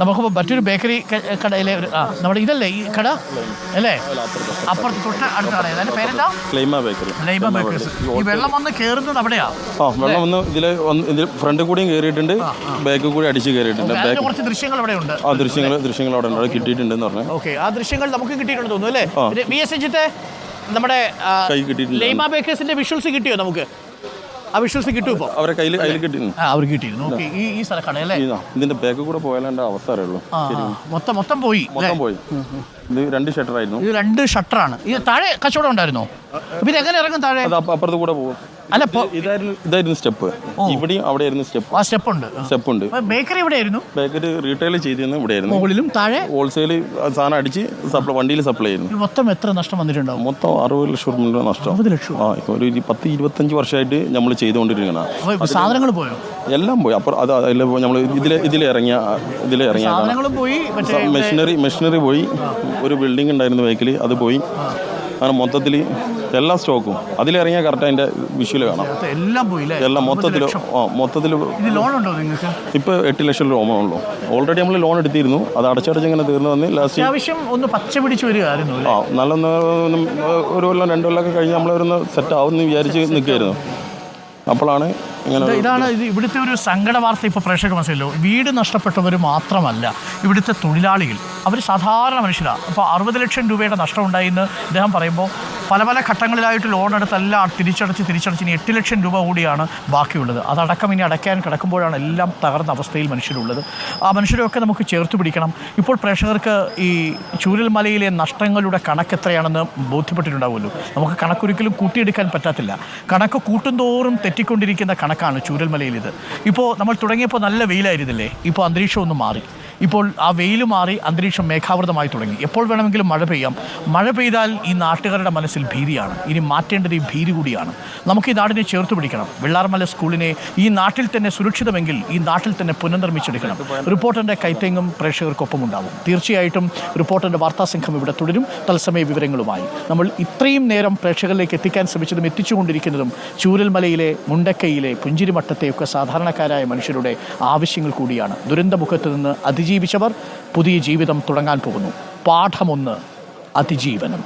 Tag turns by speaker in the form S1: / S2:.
S1: നമുക്ക് മറ്റൊരു ബേക്കറി കടയിലെ ഒരു നമ്മുടെ ഇതല്ലേ ഈ കട അല്ലേ, അപ്പുറത്ത് തൊട്ട് അടുത്ത കട, അതിന്റെ പേരെന്താ? ലൈമ ബേക്കേഴ്സ്. ഈ വെള്ളം വന്ന് കയറുന്നത് അവിടെയാ?
S2: വെള്ളം വന്ന് ഇതിൽ ഫ്രണ്ട് കൂടിയും കയറിയിട്ടുണ്ട്, ബാക്ക് കൂടി അടിച്ച് കയറിയിട്ടുണ്ട്.
S1: കുറച്ച് ദൃശ്യങ്ങൾ അവിടെ ഉണ്ട്.
S2: ആ ദൃശ്യങ്ങൾ അവിടെ ഉണ്ട്, കിട്ടിയിട്ടുണ്ടെന്ന് പറഞ്ഞു.
S1: ഓക്കെ, ആ ദൃശ്യങ്ങൾ നമുക്ക് കിട്ടിയിട്ടുണ്ട് തോന്നുന്നു അല്ലേ? VS രഞ്ജിത്തെ, നമ്മുടെ ലൈമ ബേക്കേഴ്സിന്റെ വിഷ്വൽസ് കിട്ടിയോ നമുക്ക്? ആ വിഷ്വൽസ് കിട്ടും ഇപ്പോൾ? അവരെ കയ്യിൽ കിട്ടിയിരുന്നു. അവർ കിട്ടിയിരുന്നു. ഓക്കെ, ഈ സ്ഥലക്കാണ് അല്ലേ? ഇതിന്റെ ബാക്ക് കൂടെ പോയാലേ അവസ്ഥ അറിയുള്ളൂ. മൊത്തം പോയി. ഇത് 2 ഷട്ടറായിരുന്നു. ഇത് 2 ഷട്ടറാണ്. ഇത് താഴെ കച്ചവടം ഉണ്ടായിരുന്നോ? പിന്നെ എങ്ങനെ ഇറങ്ങും താഴെ? അപ്പുറത്ത് കൂടെ പോകും. അല്ല, ഇതായിരുന്നു സ്റ്റെപ്പ്. ഇവിടെയും അവിടെ ആയിരുന്നു സ്റ്റെപ്പ്. ആ സ്റ്റെപ്പ് ഉണ്ട്. ബേക്കറി എവിടെയായിരുന്നു? ബേക്കറി റീറ്റെയിൽ ചെയ്തിരുന്നു ഇവിടെയായിരുന്നു. മുകളിലും താഴെ ഹോൾസെയിൽ സാധനം അടിച്ച് വണ്ടിയിൽ സപ്ലൈ ചെയ്യുന്നു. മൊത്തം എത്ര നഷ്ടം വന്നിട്ടുണ്ടാവും? മൊത്തം 60 ലക്ഷം രൂപ നഷ്ടം. 60 ലക്ഷം? ആ, ഒരു 10-25 വർഷമായിട്ട് നമ്മൾ ചെയ്തുകൊണ്ടിരിക്കണം. സാധനങ്ങൾ പോയോ? എല്ലാം പോയി. അപ്പോൾ നമ്മൾ ഇതിലിറങ്ങിയ സാധനങ്ങളും പോയി. മെഷീനറി പോയി. ഒരു ബിൽഡിംഗ് ഉണ്ടായിരുന്നു ബേക്കിൽ, അത് പോയി. അങ്ങനെ മൊത്തത്തിൽ എല്ലാ സ്റ്റോക്കും അതിലിറങ്ങിയ കറക്റ്റ് അതിന്റെ വിഷ്വൽ കാണാം. എല്ലാം പോയില്ലേ? എല്ലാം മൊത്തത്തിൽ. ലോൺ ഉണ്ടോ നിങ്ങൾക്ക്? ഇപ്പൊ 8 ലക്ഷം രൂപ ഉള്ളൂ. ഓൾറെഡി നമ്മൾ ലോൺ എടുത്തിരുന്നു, അത് അടച്ചടച്ചിങ്ങനെ തീർന്നു വന്ന് ലാസ്റ്റ് അത്യാവശ്യം ഒന്ന് പച്ച പിടിച്ച് വരികയായിരുന്നു. നല്ല ഒരു കൊല്ലം 2 കൊല്ലമൊക്കെ കഴിഞ്ഞ് നമ്മളൊന്ന് സെറ്റ് ആവുമെന്ന് വിചാരിച്ച് നിൽക്കുകയായിരുന്നു. അപ്പോഴാണ് ഇതാണ് ഇവിടുത്തെ ഒരു സങ്കട വാർത്ത. ഇപ്പോൾ പ്രേക്ഷകർ മനസ്സിലല്ലോ, വീട് നഷ്ടപ്പെട്ടവർ മാത്രമല്ല, ഇവിടുത്തെ തൊഴിലാളികൾ അവർ സാധാരണ മനുഷ്യരാണ്. അപ്പോൾ 60 ലക്ഷം രൂപയുടെ നഷ്ടം ഉണ്ടായിന്ന് അദ്ദേഹം പറയുമ്പോൾ പല ഘട്ടങ്ങളിലായിട്ട് ലോൺ എടുത്തെല്ലാം തിരിച്ചടച്ച് ഇനി 8 ലക്ഷം രൂപ കൂടിയാണ് ബാക്കിയുള്ളത്. അതടക്കം ഇനി അടയ്ക്കാൻ കിടക്കുമ്പോഴാണ് എല്ലാം തകർന്ന അവസ്ഥയിൽ മനുഷ്യരുള്ളത്. ആ മനുഷ്യരെയൊക്കെ നമുക്ക് ചേർത്ത് പിടിക്കണം. ഇപ്പോൾ പ്രേക്ഷകർക്ക് ഈ ചൂരൽമലയിലെ നഷ്ടങ്ങളുടെ കണക്ക് എത്രയാണെന്ന് ബോധ്യപ്പെട്ടിട്ടുണ്ടാവുമല്ലോ. നമുക്ക് കണക്കൊരിക്കലും കൂട്ടിയെടുക്കാൻ പറ്റത്തില്ല. കണക്ക് കൂട്ടുന്തോറും തെറ്റിക്കൊണ്ടിരിക്കുന്ന കണക്കാണ് ചൂരൽമലയിൽ ഇത്. ഇപ്പോൾ നമ്മൾ തുടങ്ങിയപ്പോൾ നല്ല വെയിലായിരുന്നില്ലേ? ഇപ്പോൾ അന്തരീക്ഷം ഒന്ന് മാറി. ഇപ്പോൾ ആ വെയിൽ മാറി അന്തരീക്ഷം മേഘാവൃതമായി തുടങ്ങി. എപ്പോൾ വേണമെങ്കിലും മഴ പെയ്യാം. മഴ പെയ്താൽ ഈ നാട്ടുകാരുടെ മനസ്സിൽ ഭീതിയാണ്. ഇനി മാറ്റേണ്ടത് ഈ ഭീതി കൂടിയാണ്. നമുക്ക് ഈ നാടിനെ ചേർത്ത് പിടിക്കണം. വെള്ളാർമല സ്കൂളിനെ ഈ നാട്ടിൽ തന്നെ സുരക്ഷിതമെങ്കിൽ ഈ നാട്ടിൽ തന്നെ പുനർനിർമ്മിച്ചെടുക്കണം. റിപ്പോർട്ടറിൻ്റെ കൈത്തെങ്ങും പ്രേക്ഷകർക്കൊപ്പം ഉണ്ടാവും. തീർച്ചയായിട്ടും റിപ്പോർട്ടറിൻ്റെ വാർത്താസംഘം ഇവിടെ തുടരും, തത്സമയ വിവരങ്ങളുമായി. നമ്മൾ ഇത്രയും നേരം പ്രേക്ഷകരിലേക്ക് എത്തിക്കാൻ ശ്രമിച്ചതും എത്തിച്ചുകൊണ്ടിരിക്കുന്നതും ചൂരൽമലയിലെ, മുണ്ടക്കയിലെ, പുഞ്ചിരിമട്ടത്തെയൊക്കെ സാധാരണക്കാരായ മനുഷ്യരുടെ ആവശ്യങ്ങൾ കൂടിയാണ്. ദുരന്തമുഖത്ത് നിന്ന് അതിജീവിച്ചവർ പുതിയ ജീവിതം തുടങ്ങാൻ പോകുന്നു. പാഠം 1: അതിജീവനം.